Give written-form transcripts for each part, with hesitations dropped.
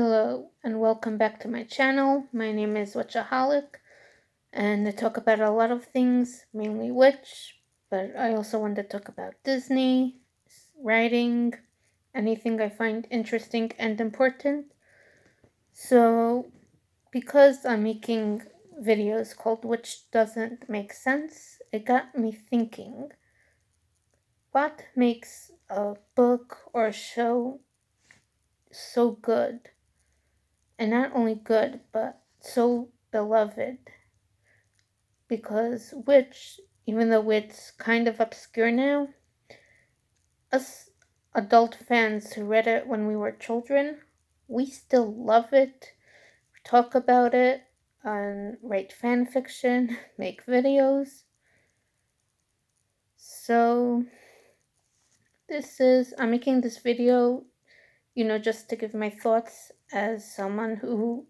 Hello and welcome back to my channel. My name is w.i.t.c.h.aholic and I talk about a lot of things, mainly witch, but I also want to talk about Disney, writing, anything I find interesting and important. So because I'm making videos called Which Doesn't Make Sense, it got me thinking, what makes a book or a show so good? And not only good, but so beloved. Because which, even though it's kind of obscure now, us adult fans who read it when we were children, we still love it, talk about it, and write fan fiction, make videos. So I'm making this video, just to give my thoughts as someone who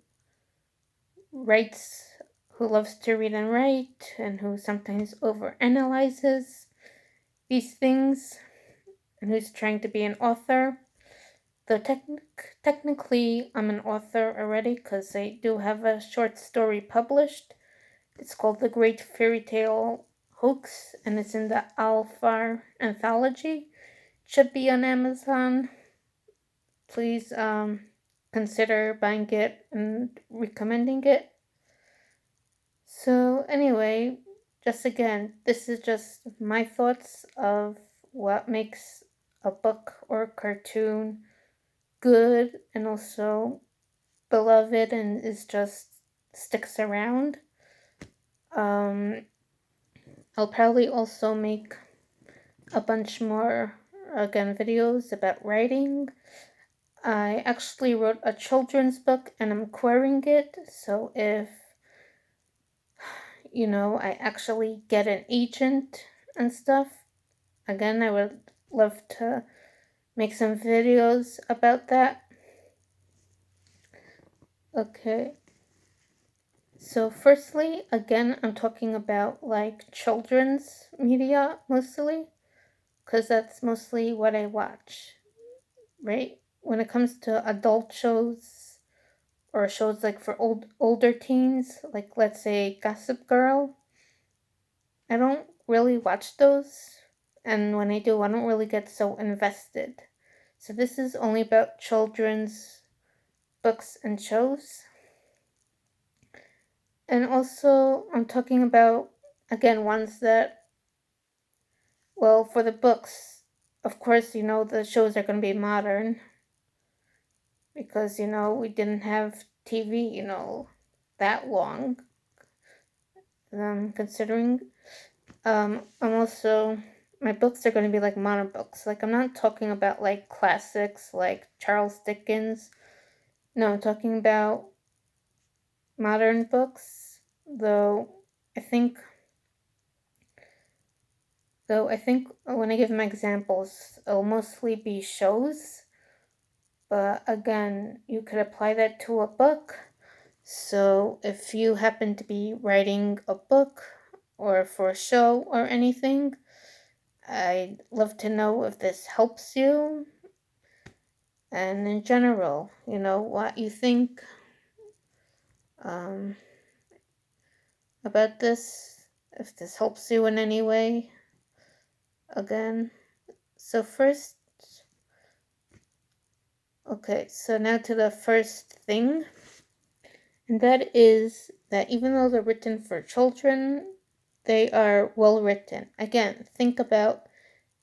writes, who loves to read and write, and who sometimes overanalyzes these things, and who's trying to be an author. Though technically I'm an author already because I do have a short story published. It's called The Great Fairy Tale Hoax, and it's in the Alfar anthology. It should be on Amazon. Please consider buying it and recommending it. So anyway, just again, this is just my thoughts of what makes a book or a cartoon good and also beloved and is just sticks around. I'll probably also make a bunch more, again, videos about writing. I actually wrote a children's book and I'm querying it, so if I actually get an agent and stuff, again, I would love to make some videos about that. Okay. So firstly, again, I'm talking about like children's media mostly, because that's mostly what I watch, right? When it comes to adult shows or shows like for older teens, like let's say Gossip Girl, I don't really watch those, and when I do, I don't really get so invested. So this is only about children's books and shows. And also, I'm talking about, again, ones that, well, for the books, of course, the shows are going to be modern because, we didn't have TV, that long. Considering, I'm also, my books are going to be like modern books. Like, I'm not talking about like classics like Charles Dickens. No, I'm talking about modern books, though I think when I give my examples, it'll mostly be shows. But again, you could apply that to a book. So if you happen to be writing a book or for a show or anything, I'd love to know if this helps you. And in general, what you think about this, if this helps you in any way. Again, so now to the first thing, and that is that even though they're written for children, they are well written. Again, think about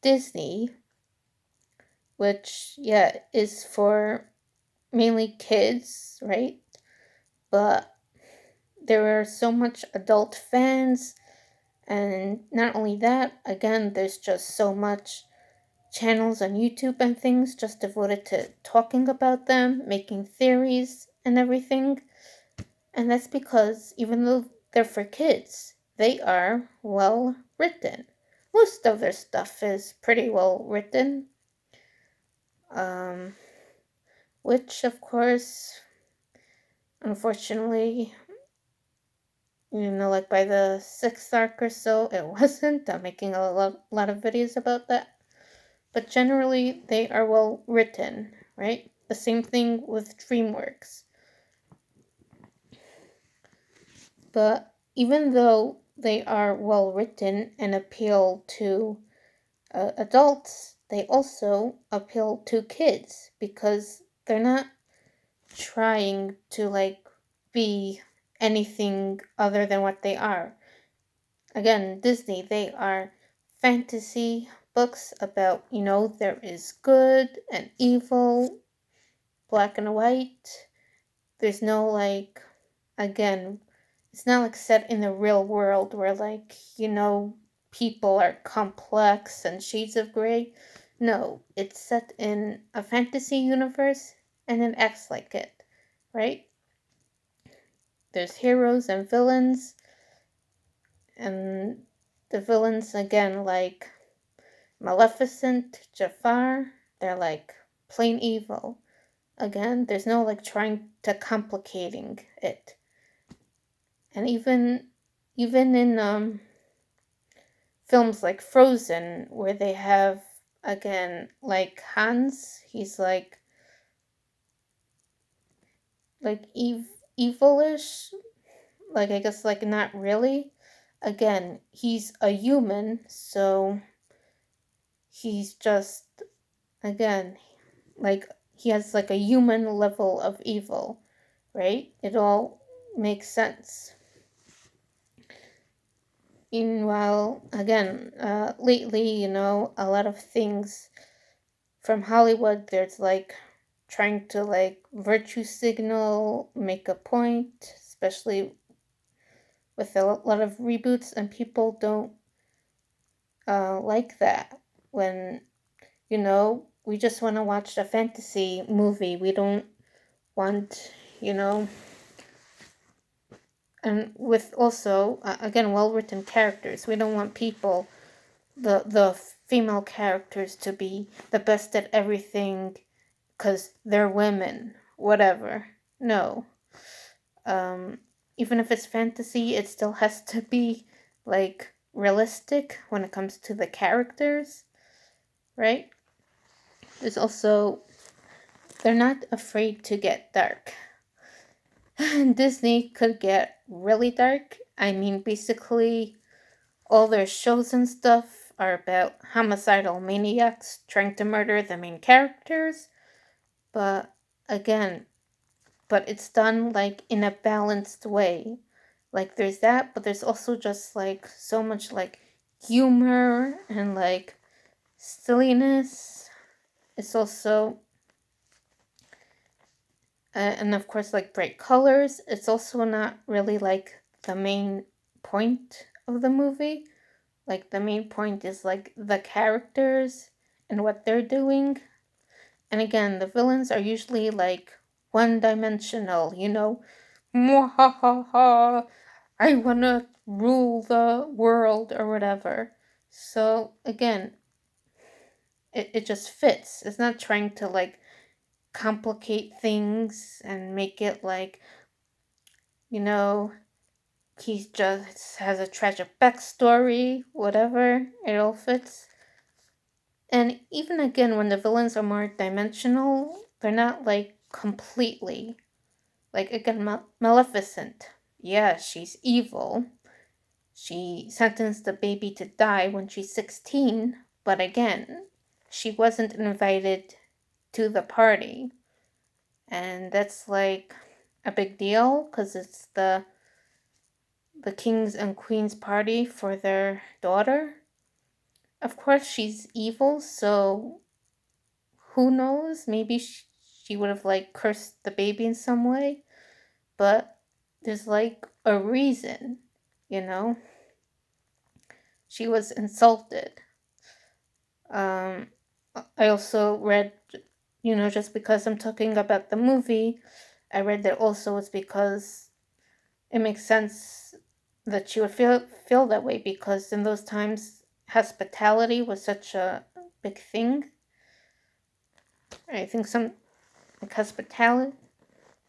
Disney, which, is for mainly kids, right? But there are so much adult fans, and not only that, again, there's just so much channels on YouTube and things just devoted to talking about them, making theories and everything. And that's because even though they're for kids, they are well written. Most of their stuff is pretty well written. Which, of course, unfortunately, like by the 6th arc or so, it wasn't. I'm making a lot of videos about that. But generally, they are well written, right? the same thing with DreamWorks. But even though they are well written and appeal to adults, they also appeal to kids because they're not trying to like be anything other than what they are. Again, Disney, they are fantasy books about, there is good and evil, black and white. There's no like, again, it's not like set in the real world where like, people are complex and shades of gray. No, it's set in a fantasy universe and it acts like it, right? There's heroes and villains, and the villains, again, like Maleficent, Jafar, they're like plain evil. Again, there's no like trying to complicating it. And even in films like Frozen, where they have, again, like Hans, he's like evilish, like I guess like not really. Again, he's a human, so he's just, again, like he has like a human level of evil, right? It all makes sense. Meanwhile, again, lately, a lot of things from Hollywood, there's like trying to like virtue signal, make a point, especially with a lot of reboots, and people don't like that. When, we just want to watch a fantasy movie. We don't want, and with also, again, well written characters. We don't want people, the female characters, to be the best at everything because they're women, whatever. No. Even if it's fantasy, it still has to be like realistic when it comes to the characters, right? There's also, they're not afraid to get dark. Disney could get really dark. I mean, basically, all their shows and stuff are about homicidal maniacs trying to murder the main characters. But again, it's done like in a balanced way. Like there's that, but there's also just like so much like humor and like silliness. It's also, and of course, like bright colors. It's also not really like the main point of the movie. Like the main point is like the characters and what they're doing. And again, the villains are usually like one dimensional, Mwahaha, I wanna rule the world or whatever. So again, it just fits. It's not trying to like complicate things and make it like, he just has a tragic backstory, whatever. It all fits. And even again, when the villains are more dimensional, they're not like completely. Like again, Maleficent. Yeah, she's evil. She sentenced the baby to die when she's 16, but again, she wasn't invited to the party. And that's like a big deal because it's the king's and queen's party for their daughter. Of course, she's evil, so who knows? Maybe she would have like cursed the baby in some way, but there's like a reason, you know? She was insulted. I also read, just because I'm talking about the movie, I read that also it's because it makes sense that she would feel that way because in those times hospitality was such a big thing. I think some like hospitality.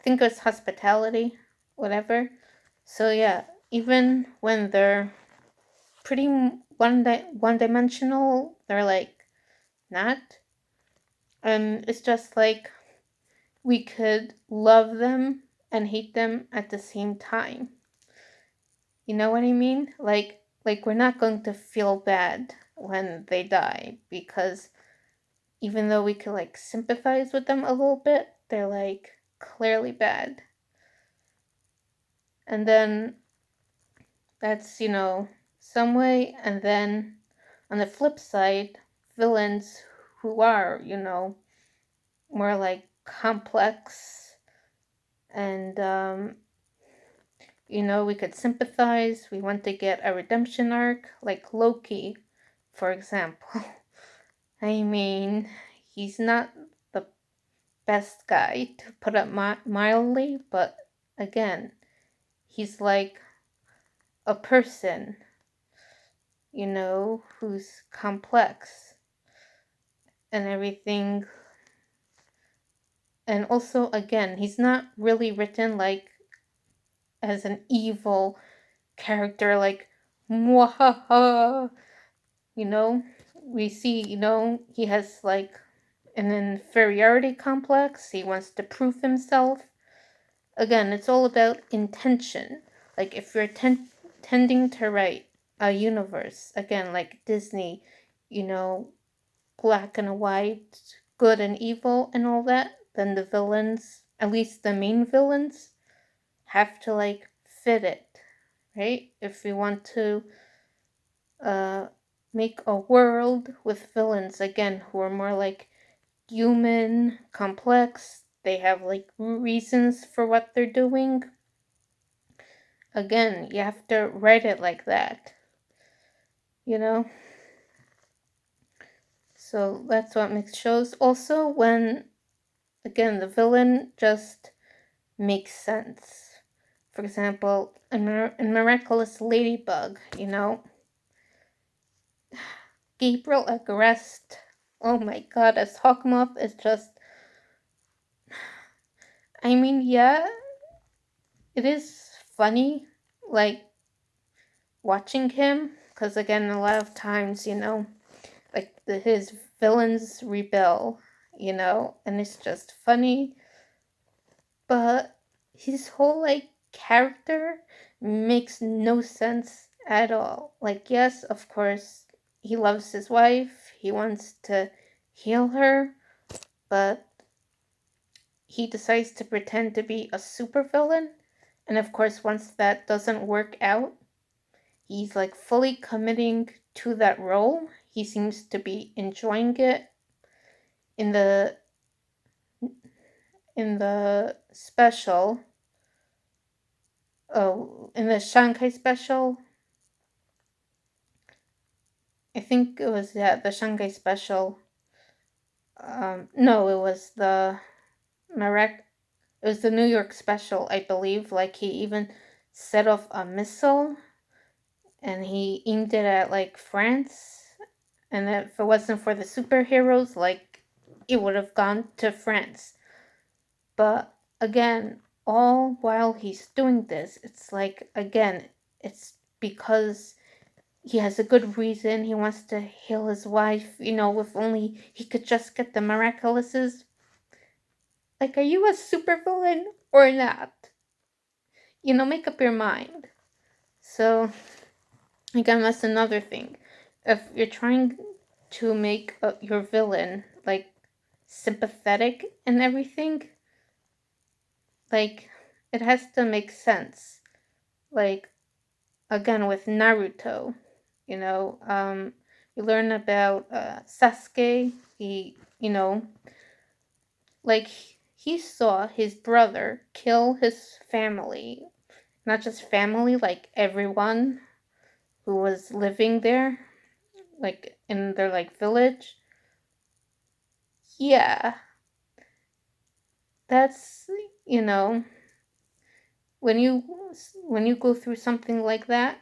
I think it's hospitality, whatever. So yeah, even when they're pretty one dimensional, they're like not. And it's just like we could love them and hate them at the same time. You know what I mean? Like we're not going to feel bad when they die, because even though we could like sympathize with them a little bit, they're like clearly bad. And then that's, some way. And then on the flip side, villains who are, more like complex and, we could sympathize. We want to get a redemption arc, like Loki, for example. I mean, he's not the best guy, to put it mildly, but again, he's like a person, who's complex and everything. And also, again, he's not really written like as an evil character, like, mwahaha, we see, he has like an inferiority complex. He wants to prove himself. Again, it's all about intention. Like, if you're tending to write a universe, again, like Disney, black and white, good and evil, and all that, then the villains, at least the main villains, have to like fit it, right? If we want to make a world with villains, again, who are more like human, complex, they have like reasons for what they're doing. Again, you have to write it like that, So that's what makes shows. Also, when, again, the villain just makes sense. For example, in Miraculous Ladybug, Gabriel Agreste. Oh my god, as Hawkmoth is just. I mean, yeah, it is funny, like, watching him, because again, a lot of times, like his villains rebel, and it's just funny. But his whole like character makes no sense at all. Like, yes, of course, he loves his wife, he wants to heal her, but he decides to pretend to be a supervillain. And of course, once that doesn't work out, he's like fully committing to that role. He seems to be enjoying it. In the special, in the Shanghai special, I think it was, the Shanghai special. No, it was the it was the New York special, I believe. Like, he even set off a missile and he aimed it at like France. And if it wasn't for the superheroes, like, it would have gone to France. But again, all while he's doing this, it's like, again, it's because he has a good reason. He wants to heal his wife, if only he could just get the miraculouses. Like, are you a supervillain or not? Make up your mind. So, again, that's another thing. If you're trying to make your villain, like, sympathetic and everything, like, it has to make sense. Like, again, with Naruto, you learn about Sasuke. He, like, he saw his brother kill his family. Not just family, like everyone who was living there, like in their like village. Yeah, that's, when you go through something like that,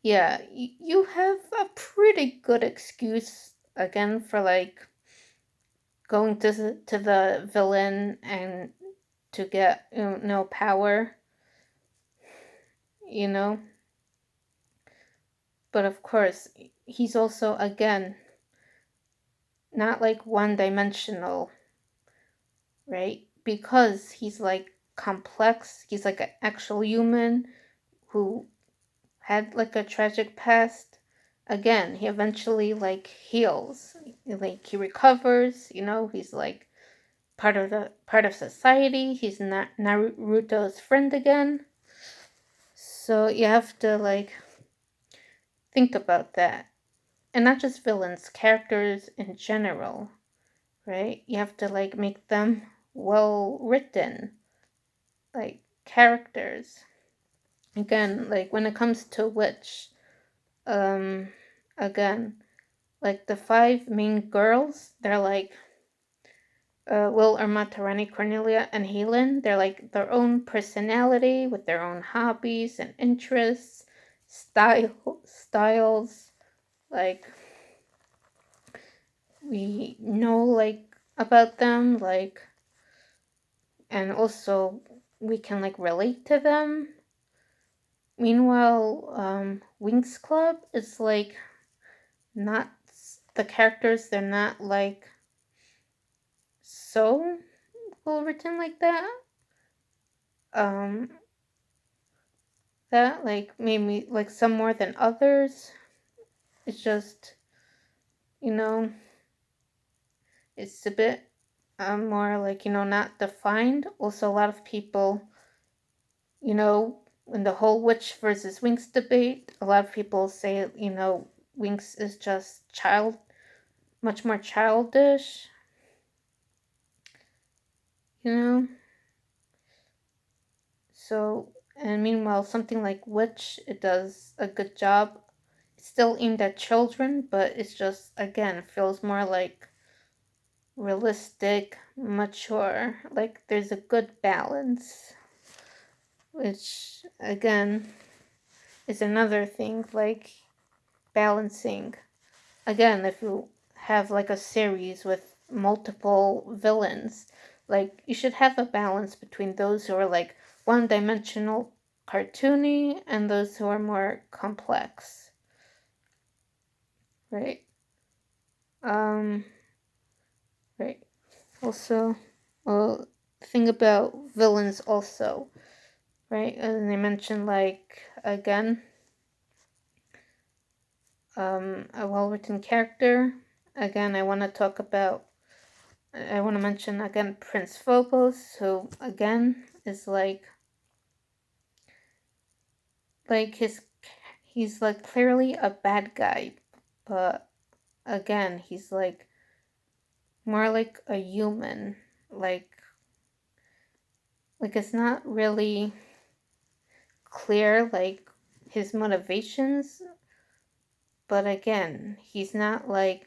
yeah, you have a pretty good excuse, again, for like going to the villain and to get, power, you know. But of course, he's also, again, not like one dimensional. right? Because he's like complex, he's like an actual human who had like a tragic past. Again, he eventually like heals, like he recovers, he's like part of society. He's not Naruto's friend again. So you have to like think about that. And not just villains, characters in general, right? You have to like make them well written, like characters. Again, like when it comes to Witch, um, again, like the five main girls, they're like Will, Irma, Tarani, Cornelia, and Helen. They're like their own personality with their own hobbies and interests, styles. Like we know like about them, like, and also we can like relate to them. Meanwhile, Winx Club is like not the characters. They're not like so well written like that. Um, that like made me like some more than others. It's just, you know, it's a bit more like, not defined. Also, a lot of people, in the whole Witch versus Winx debate, a lot of people say, Winx is just much more childish, you know? So, and meanwhile, something like Witch, it does a good job. It's still aimed at children, but it's just, again, feels more like realistic, mature. Like there's a good balance, which again is another thing, like balancing. Again, if you have like a series with multiple villains, like you should have a balance between those who are like one dimensional, cartoony, and those who are more complex, right? Um, right. Also, well, thing about villains also, right? And they mentioned like again, a well-written character. Again, I want to talk about. I want to mention again Prince Phobos, who again is like he's like clearly a bad guy, but again he's like more like a human, like it's not really clear like his motivations, but again he's not like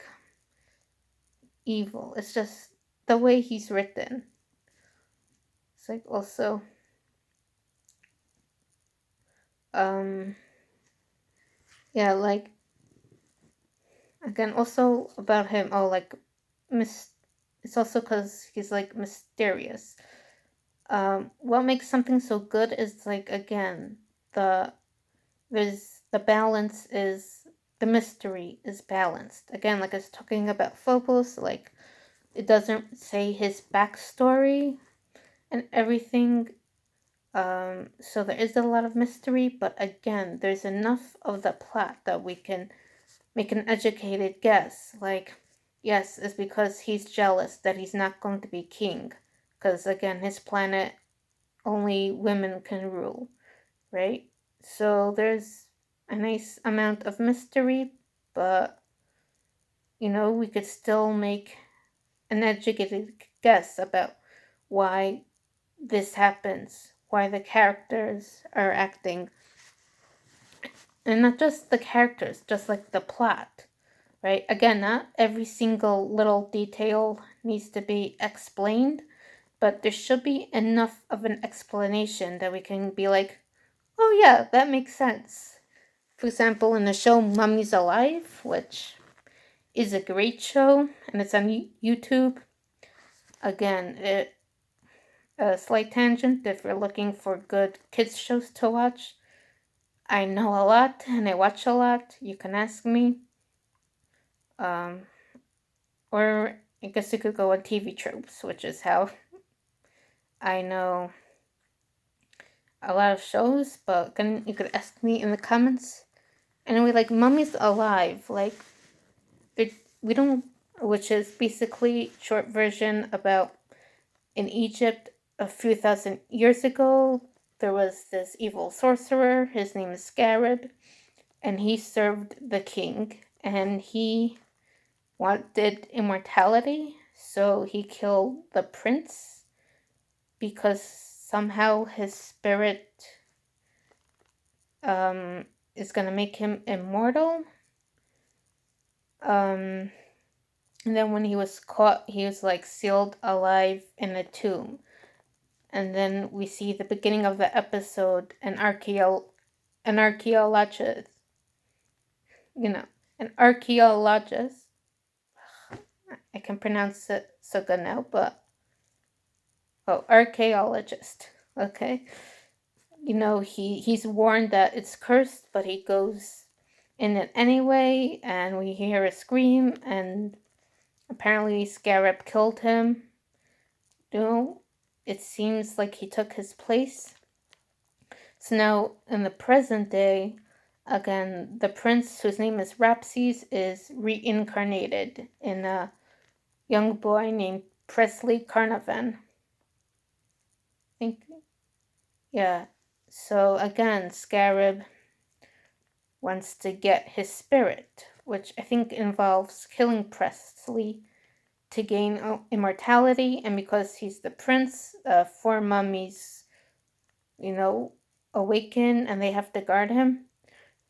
evil. It's just the way he's written. It's like also um yeah, like again also about him, like mis it's also because he's like mysterious. What makes something so good is like again the there's the balance is the mystery is balanced. Again, like I was talking about Phobos, like it doesn't say his backstory and everything. So there is a lot of mystery, but again, there's enough of the plot that we can make an educated guess. Like, yes, it's because he's jealous that he's not going to be king. Because again, his planet, only women can rule, right? So there's a nice amount of mystery, but we could still make an educated guess about why this happens, why the characters are acting, and not just the characters, just like the plot, right? Again, not every single little detail needs to be explained, but there should be enough of an explanation that we can be like, oh yeah, that makes sense. For example, in the show Mummy's Alive, which is a great show and it's on YouTube. Again, a slight tangent if you're looking for good kids shows to watch. I know a lot and I watch a lot. You can ask me. Um, or I guess you could go on TV tropes, which is how I know a lot of shows, but you could ask me in the comments. Anyway, like Mummy's Alive, like we don't, which is basically short version about in Egypt a few thousand years ago. There was this evil sorcerer. His name is Scarab, and he served the king, and he wanted immortality, so he killed the prince because somehow his spirit is gonna make him immortal. And then when he was caught, he was like sealed alive in a tomb. And then we see the beginning of the episode, an archaeologist, you know, an archaeologist. I can pronounce it so good now, but archaeologist. Okay, he's warned that it's cursed, but he goes in it anyway, and we hear a scream, and apparently Scarab killed him. It seems like he took his place. So now, in the present day, again, the prince, whose name is Rapses, is reincarnated in a young boy named Presley Carnarvon. Yeah. So again, Scarab wants to get his spirit, which I think involves killing Presley to gain immortality, and because he's the prince, four mummies, awaken and they have to guard him.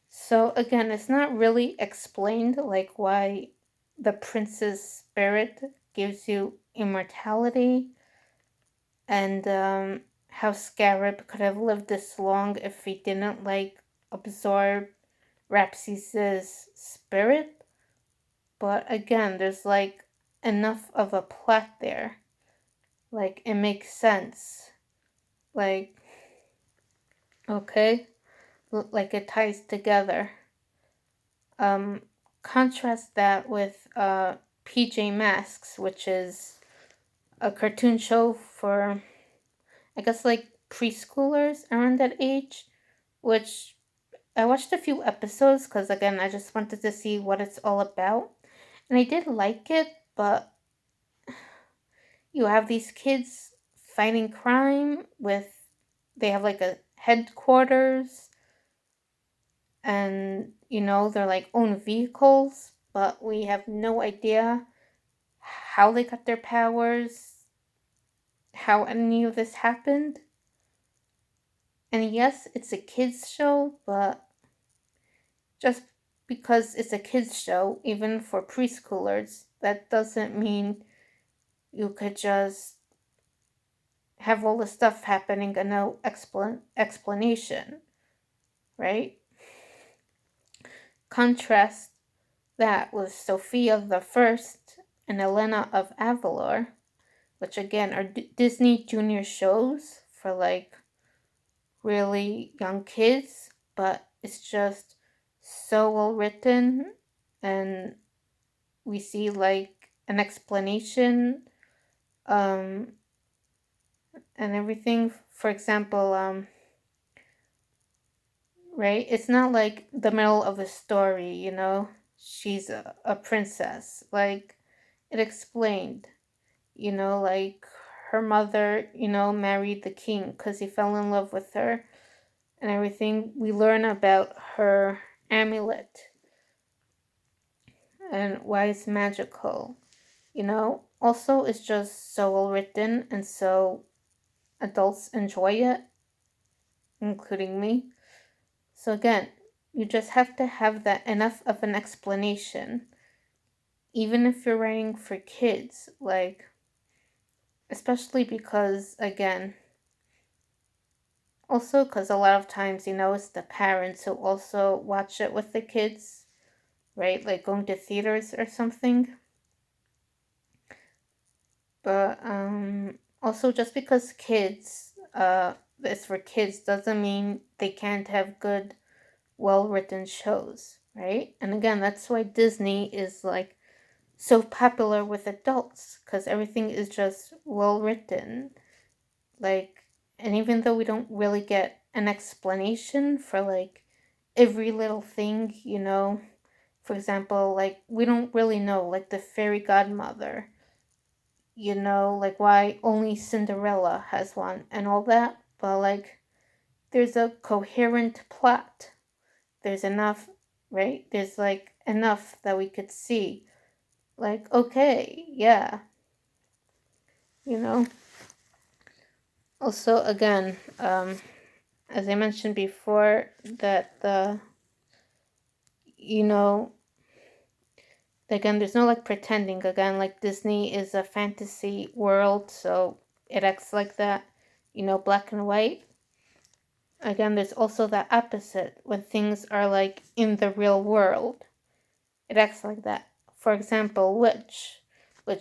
So again, it's not really explained like why the prince's spirit gives you immortality, and how Scarab could have lived this long if he didn't like absorb Rapses's spirit. But again, there's like enough of a plot there. Like it makes sense. Like okay, like it ties together. Contrast that with PJ Masks, which is a cartoon show for, I guess, like preschoolers around that age, which I watched a few episodes because, again, I just wanted to see what it's all about. And I did like it, but you have these kids fighting crime they have like a headquarters, and they're like own vehicles, but we have no idea how they got their powers, how any of this happened. And yes, it's a kids show, but just because it's a kids show, even for preschoolers, that doesn't mean you could just have all the stuff happening and no explanation, right? Contrast that with Sophia the First and Elena of Avalor, which again are Disney Junior shows for like really young kids, but it's just so well written, and we see like an explanation and everything. For example, right, it's not like the middle of a story, she's a princess. Like it explained, like her mother, married the king because he fell in love with her and everything. We learn about her amulet and why it's magical. Also, it's just so well written, and so adults enjoy it, including me. So again, you just have to have that enough of an explanation, even if you're writing for kids, like, especially because, again, also because a lot of times, it's the parents who also watch it with the kids, right? Like going to theaters or something. But also, just because it's for kids doesn't mean they can't have good, well written shows, right? And again, that's why Disney is like so popular with adults, because everything is just well written. Like, and even though we don't really get an explanation for like every little thing, for example, like we don't really know like the fairy godmother, like why only Cinderella has one and all that, but like there's a coherent plot. There's enough, right? There's like enough that we could see. Like, okay, yeah, you know. Also, again, as I mentioned before, that you know, again, there's no like pretending. Again, like Disney is a fantasy world, so it acts like that, black and white. Again, there's also the opposite when things are like in the real world. It acts like that. For example, which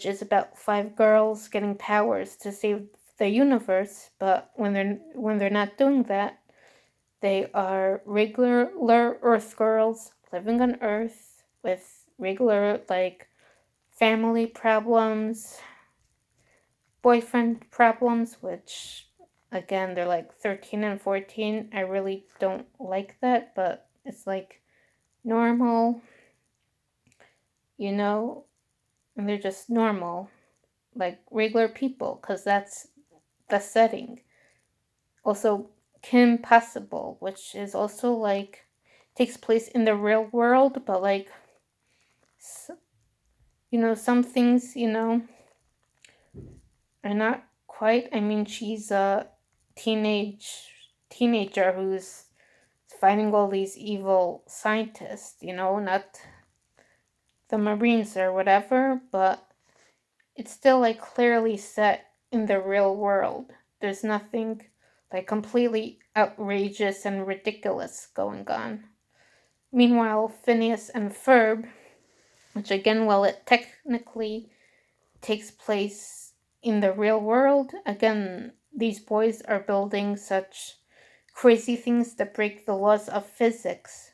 is about five girls getting powers to save the universe, but when they're not doing that, they are regular Earth girls living on Earth with regular like family problems, boyfriend problems, which again they're like 13 and 14. I really don't like that, but it's like normal, you know, and they're just normal, like regular people, because that's the setting. Also, Kim Possible, which is also like takes place in the real world, but like, some things, are not quite. I mean, she's a teenager who's fighting all these evil scientists, not the Marines or whatever, but it's still like clearly set in the real world. There's nothing like completely outrageous and ridiculous going on. Meanwhile, Phineas and Ferb, which again, while it technically takes place in the real world, again, these boys are building such crazy things that break the laws of physics.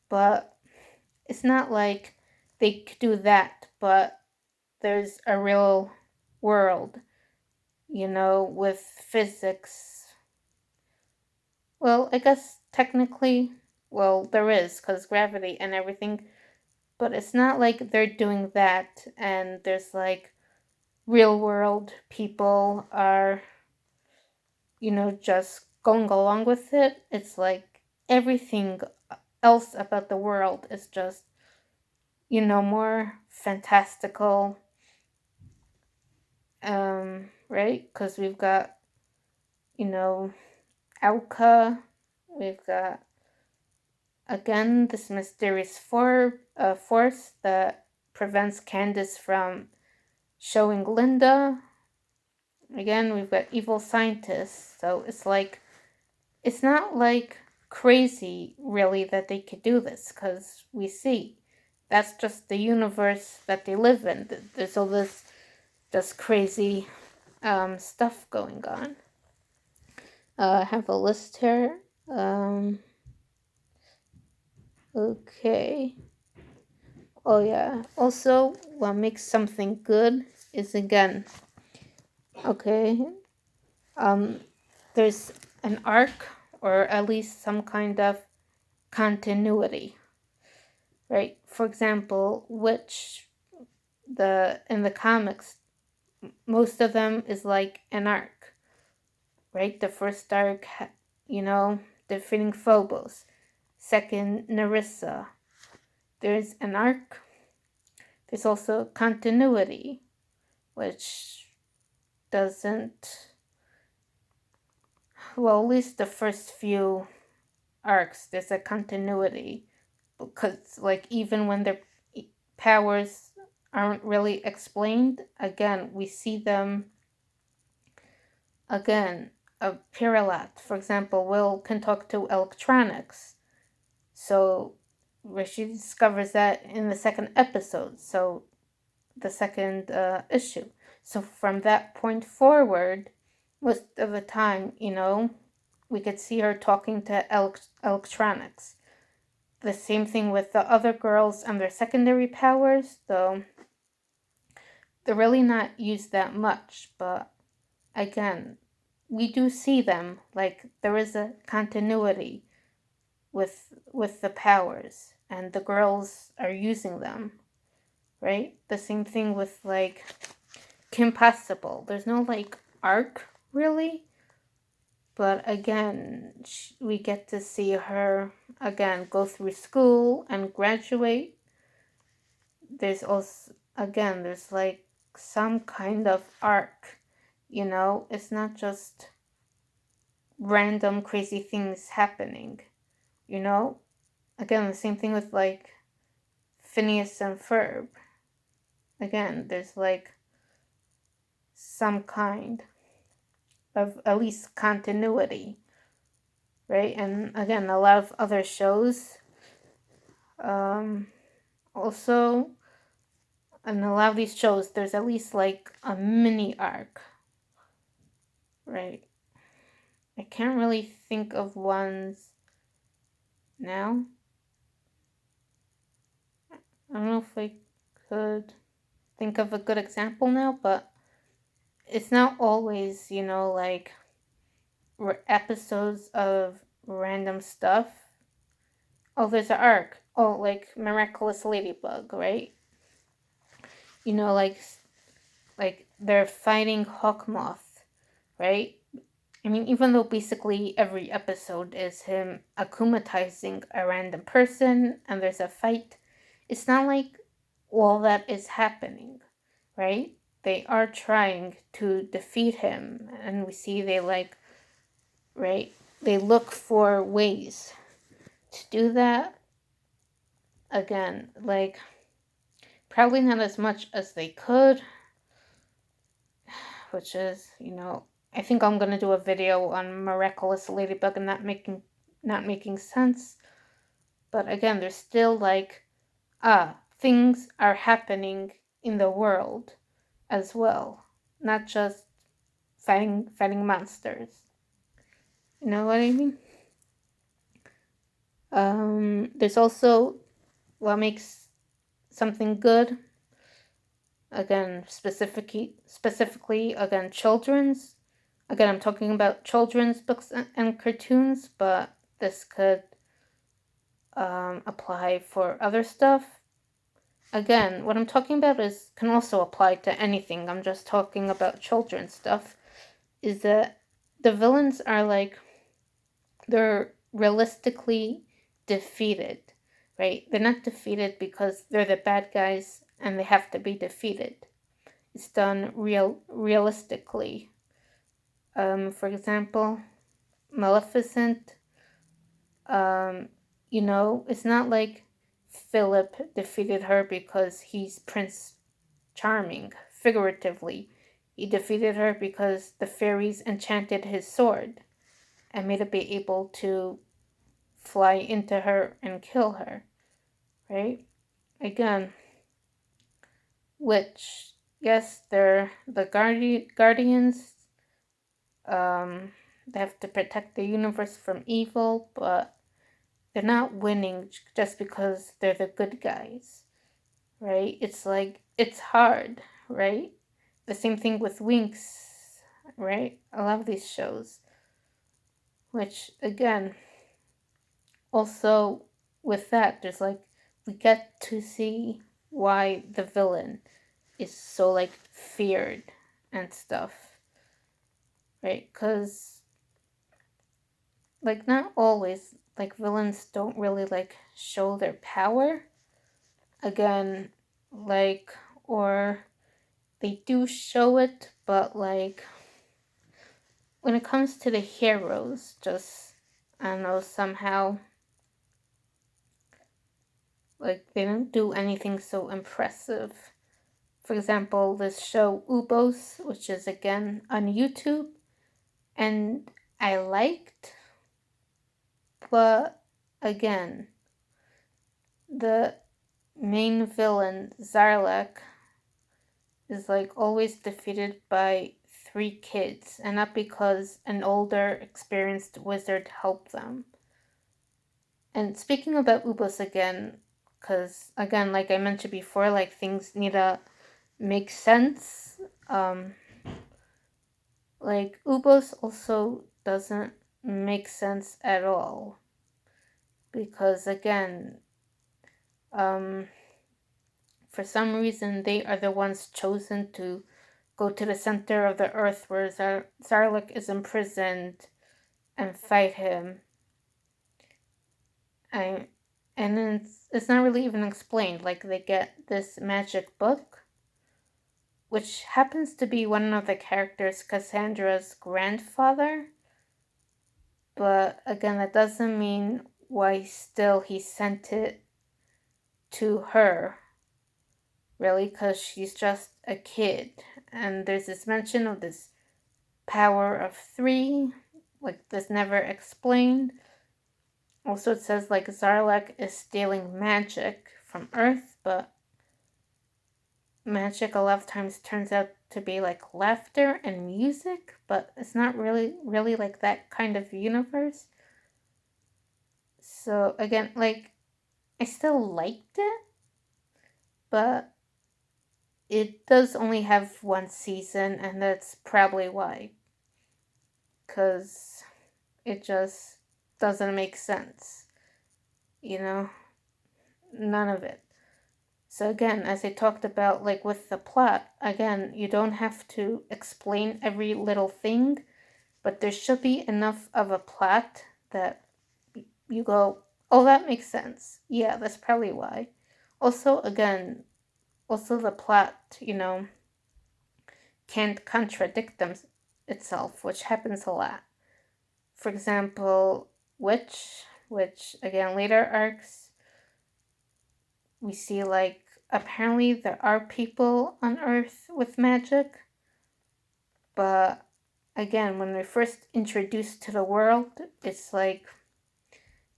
But it's not like they could do that, but there's a real world, with physics. Well, I guess technically, well, there is, because gravity and everything, but it's not like they're doing that and there's like real world people are, just going along with it. It's like everything else about the world is just, more fantastical, right? Because we've got, you know, Alka, we've got, again, this mysterious force that prevents Candace from showing Linda. Again, we've got evil scientists. So it's not like crazy, really, that they could do this, because we see that's just the universe that they live in. There's all this just crazy stuff going on. I have a list here. Okay. Oh yeah. Also, what makes something good is, again, okay, there's an arc, or at least some kind of continuity, right? For example, which in the comics, most of them is like an arc, right? The first arc, defeating Phobos. Second, Nerissa. There's an arc. There's also continuity, which doesn't, well, at least the first few arcs, there's a continuity, because like even when their powers aren't really explained, again, we see them again appear a lot. For example, Will can talk to electronics, so where she discovers that in the second episode, so the second issue. So from that point forward, most of the time, we could see her talking to electronics. The same thing with the other girls and their secondary powers, though they're really not used that much. But again, we do see them. Like, there is a continuity with the powers, and the girls are using them, right? The same thing with, like, Kim Possible. There's no, like, arc, really. But again, we get to see her, again, go through school and graduate. There's also, again, there's, like, some kind of arc, you know? It's not just random crazy things happening, you know? Again, the same thing with, like, Phineas and Ferb. Again, there's, like, some kind of at least continuity, right? And again, a lot of other shows also, in a lot of these shows, there's at least, like, a mini arc, right? I can't really think of ones now. I don't know if I could think of a good example now, but it's not always, you know, like, episodes of random stuff. Oh, there's an arc. Oh, like Miraculous Ladybug, right? You know, like they're fighting Hawkmoth, right? I mean, even though basically every episode is him akumatizing a random person and there's a fight, it's not like all that is happening, right? They are trying to defeat him, and we see they, like, right? They look for ways to do that. Again, like, probably not as much as they could, which is, you know, I think I'm gonna do a video on Miraculous Ladybug and not making sense. But again, there's still, like, things are happening in the world as well, not just fighting monsters. You know what I mean? There's also what makes something good. Again, specifically, again, children's. Again, I'm talking about children's books and cartoons, but this could apply for other stuff. Again, what I'm talking about can also apply to anything. I'm just talking about children's stuff. Is that the villains are, like, they're realistically defeated, right? They're not defeated because they're the bad guys and they have to be defeated. It's done realistically. For example, Maleficent, you know, it's not like Philip defeated her because he's Prince Charming, figuratively. He defeated her because the fairies enchanted his sword and made it be able to fly into her and kill her, right? Again, which, yes, they're the guardians. They have to protect the universe from evil, but they're not winning just because they're the good guys, right? It's like, it's hard, right? The same thing with Winx, right? I love these shows. Which, again, also with that, there's, like, we get to see why the villain is so, like, feared and stuff, right? Because, like, not always, like, villains don't really, like, show their power. Again, like, or they do show it, but, like, when it comes to the heroes, just, I don't know, somehow, like, they don't do anything so impressive. For example, this show Ubos, which is, again, on YouTube, and I liked, but again, the main villain, Zarlak, is, like, always defeated by 3 kids, and not because an older, experienced wizard helped them. And speaking about Ubos again, because, again, like I mentioned before, like, things need to make sense. like Ubos also doesn't make sense at all, because again, for some reason they are the ones chosen to go to the center of the earth where Zarlik is imprisoned and fight him. And then it's not really even explained. Like, they get this magic book, which happens to be one of the characters Cassandra's grandfather. But again, that doesn't mean why still he sent it to her, really, because she's just a kid. And there's this mention of this power of 3, like, this never explained. Also, it says, like, Zarlek is stealing magic from Earth, but magic a lot of times turns out to be like laughter and music, but it's not really like that kind of universe. So again, like, I still liked it, but it does only have one season, and that's probably why, because it just doesn't make sense, none of it. So again, as I talked about, like with the plot, again, you don't have to explain every little thing, but there should be enough of a plot that you go, oh, that makes sense. Yeah, that's probably why. Also, again, the plot, can't contradict itself, which happens a lot. For example, which again, later arcs, we see, like, apparently there are people on Earth with magic, but again, when they're first introduced to the world, it's like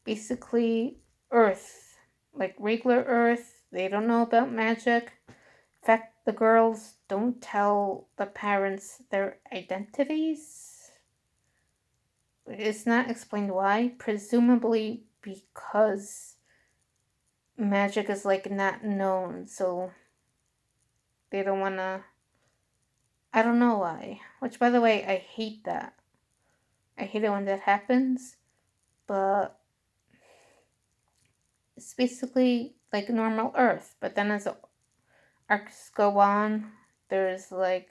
basically Earth, like regular Earth. They don't know about magic. In fact, the girls don't tell the parents their identities. It's not explained why. Presumably because magic is, like, not known, so they don't want to. I don't know why. Which, by the way, I hate that. I hate it when that happens, but it's basically like normal Earth. But then as the arcs go on, there's like,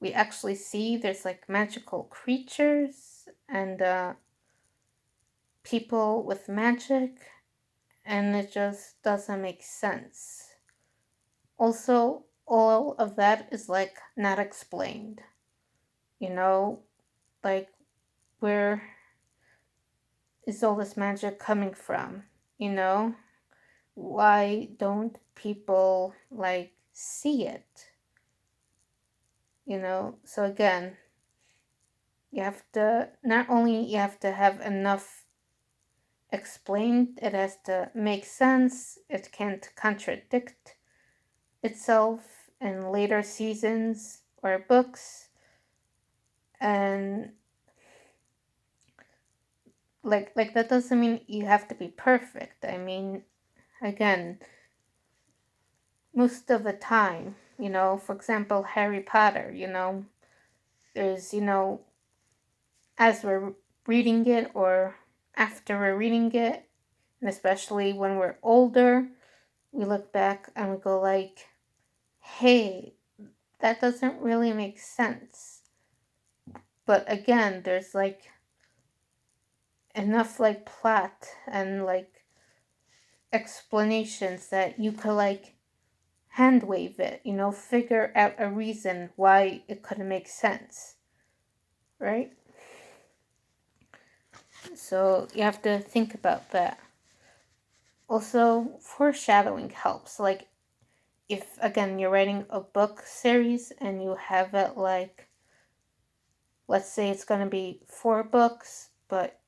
we actually see there's like magical creatures and people with magic, and it just doesn't make sense. Also, all of that is like not explained. Like, where is all this magic coming from? Why don't people like see it? So again, you have to not only you have to have enough explained, it has to make sense. It can't contradict itself in later seasons or books. And like that doesn't mean you have to be perfect. I mean, again, most of the time, for example, Harry Potter, there's, as we're reading it or after we're reading it, and especially when we're older, we look back and we go like, hey, that doesn't really make sense. But again, there's like enough like plot and like explanations that you could like hand wave it, figure out a reason why it couldn't make sense, right? So you have to think about that. Also, foreshadowing helps. Like, if again you're writing a book series and you have it like, let's say it's going to be 4 books, but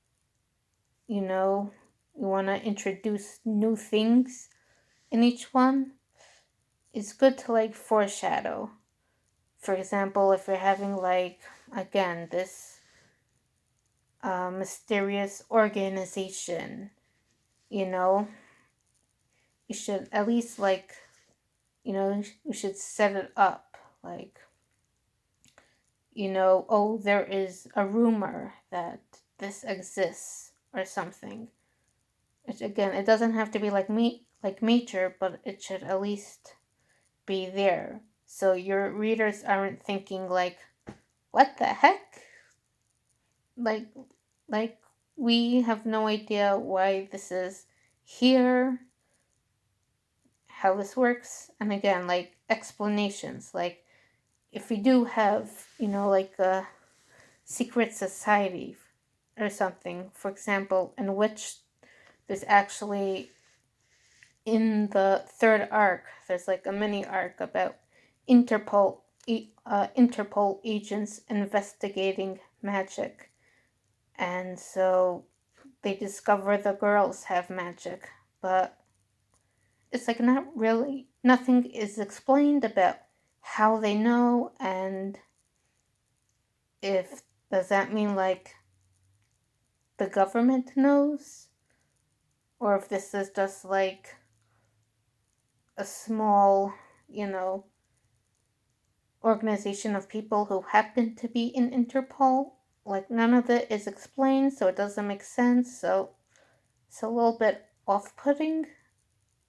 you want to introduce new things in each one, it's good to like foreshadow. For example, if you're having like, again, this mysterious organization, you should at least like, you should set it up. Like, oh, there is a rumor that this exists or something. Which again, it doesn't have to be like major, but it should at least be there. So your readers aren't thinking like, what the heck? Like like we have no idea why this is here, how this works, and again, like explanations. Like if we do have, like a secret society or something, for example, in which there's actually in the third arc, there's like a mini arc about Interpol agents investigating magic, and so they discover the girls have magic, but it's like not really, nothing is explained about how they know, and if does that mean like the government knows, or if this is just like a small, you know, organization of people who happen to be in Interpol. Like none of it is explained, so it doesn't make sense. So it's a little bit off-putting,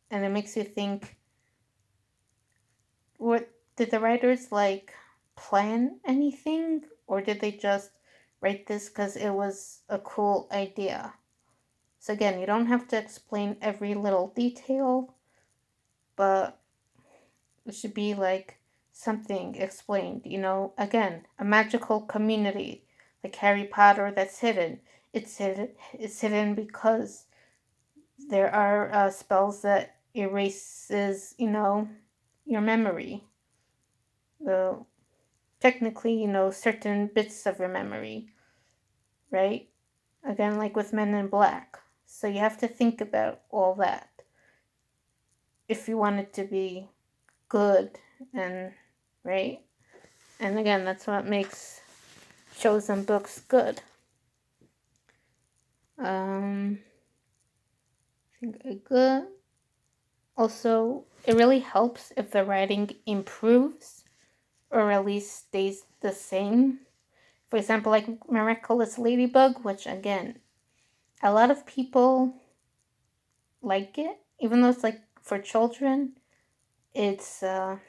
and it makes you think: what did the writers like plan anything, or did they just write this because it was a cool idea? So again, you don't have to explain every little detail, but it should be like something explained, again, a magical community like Harry Potter that's hidden. It's hidden because there are spells that erases, your memory. The technically, certain bits of your memory, right? Again, like with Men in Black. So you have to think about all that if you want it to be good and right. And again, that's what makes shows and books good. I think a good. Also, it really helps if the writing improves or at least stays the same. For example, like Miraculous Ladybug, which again, a lot of people like it, even though it's like for children. It's a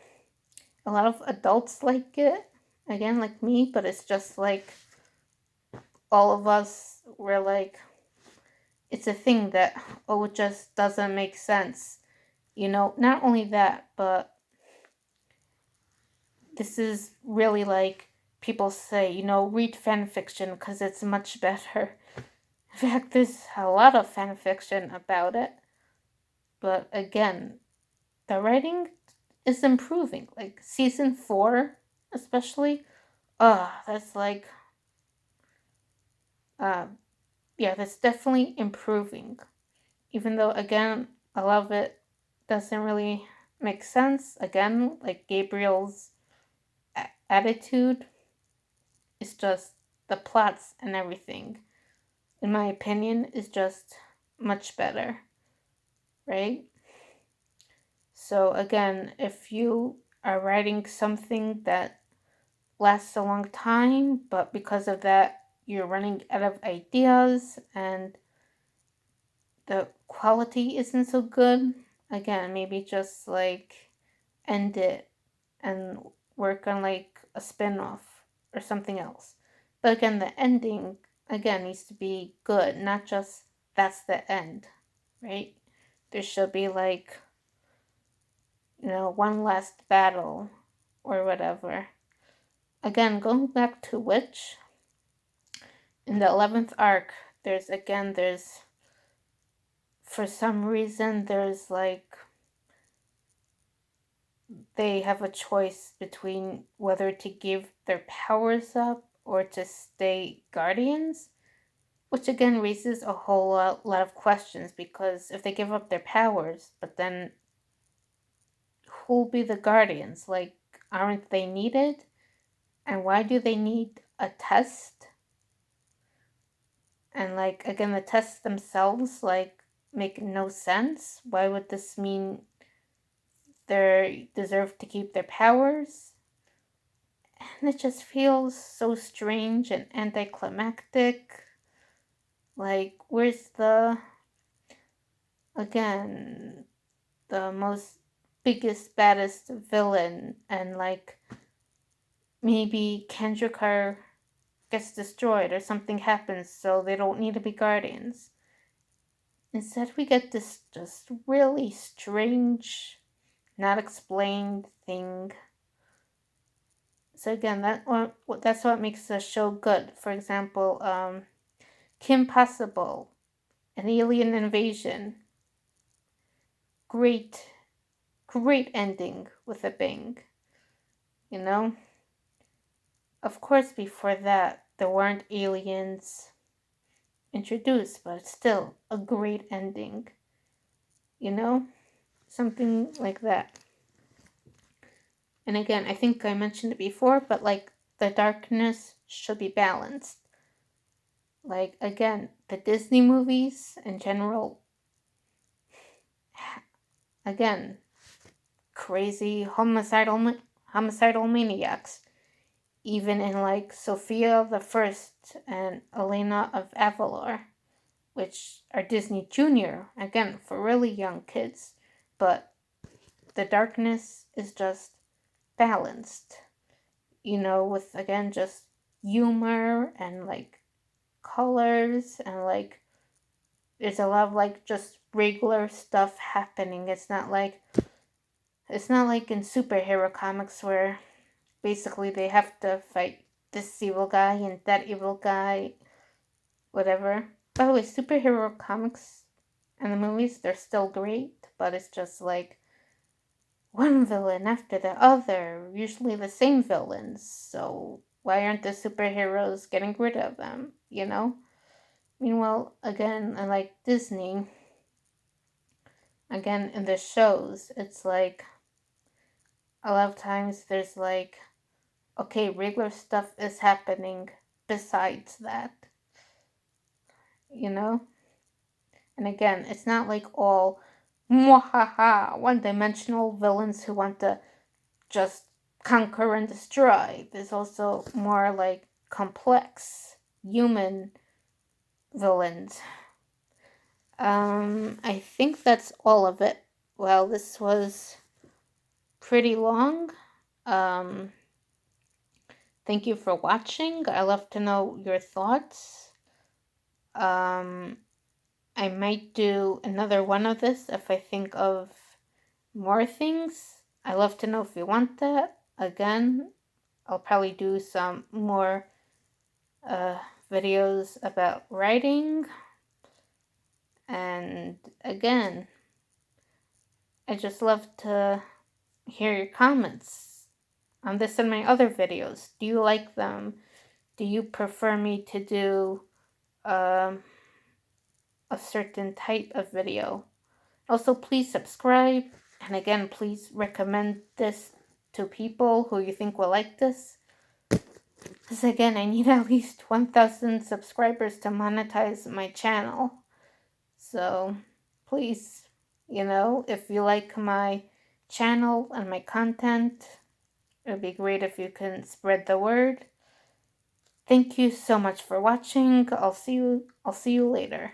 lot of adults like it, again, like me, but it's just like all of us were like, it's a thing that, oh, it just doesn't make sense. Not only that, but this is really like people say, read fan fiction because it's much better. In fact, there's a lot of fan fiction about it. But again, the writing is improving. Like season 4, especially. That's like, yeah, that's definitely improving. Even though, again, a lot of it doesn't really make sense. Again, like Gabriel's attitude is just the plots and everything, in my opinion, is just much better, right? So, again, if you are writing something that lasts a long time, but because of that, you're running out of ideas and the quality isn't so good, again, maybe just like end it and work on like a spin-off or something else. But again, the ending again needs to be good, not just that's the end, right? There should be like, one last battle or whatever. Again, going back to Witch, in the 11th arc, there's for some reason there's like they have a choice between whether to give their powers up or to stay guardians, which again raises a whole lot of questions, because if they give up their powers, but then who'll be the guardians? Like, aren't they needed? And why do they need a test? And like, again, the tests themselves like make no sense. Why would this mean they deserve to keep their powers? And it just feels so strange and anticlimactic. Like, where's again, the most biggest, baddest villain? And like, maybe Kendrickar gets destroyed or something happens so they don't need to be guardians. Instead, we get this just really strange, not explained thing. So again, that's what makes the show good. For example, Kim Possible, an alien invasion. Great, great ending with a bang. You know? Of course, before that, there weren't aliens introduced, but still a great ending. You know? Something like that. And again, I think I mentioned it before, but like the darkness should be balanced. Like, again, the Disney movies in general, again, crazy homicidal maniacs. Even in like Sophia the First and Elena of Avalor, which are Disney Junior, again, for really young kids. But the darkness is just balanced, with, again, just humor and like colors, and like there's a lot of like just regular stuff happening. It's not like in superhero comics where basically they have to fight this evil guy and that evil guy, whatever. By the way, superhero comics and the movies, they're still great, but it's just like one villain after the other, usually the same villains. So why aren't the superheroes getting rid of them, Meanwhile, again, I like Disney. Again, in the shows, it's like a lot of times there's like, okay, regular stuff is happening besides that, you know? And again, it's not like all mwahaha, one-dimensional villains who want to just conquer and destroy. There's also more like complex human villains. I think that's all of it. Well, this was pretty long. Thank you for watching. I love to know your thoughts. I might do another one of this if I think of more things. I love to know if you want that. Again, I'll probably do some more videos about writing. And again, I just love to hear your comments on this and my other videos. Do you like them? Do you prefer me to do a certain type of video? Also, please subscribe, and again, please recommend this to people who you think will like this. Because again, I need at least 1,000 subscribers to monetize my channel. So, please, if you like my channel and my content, it would be great if you can spread the word. Thank you so much for watching. I'll see you later.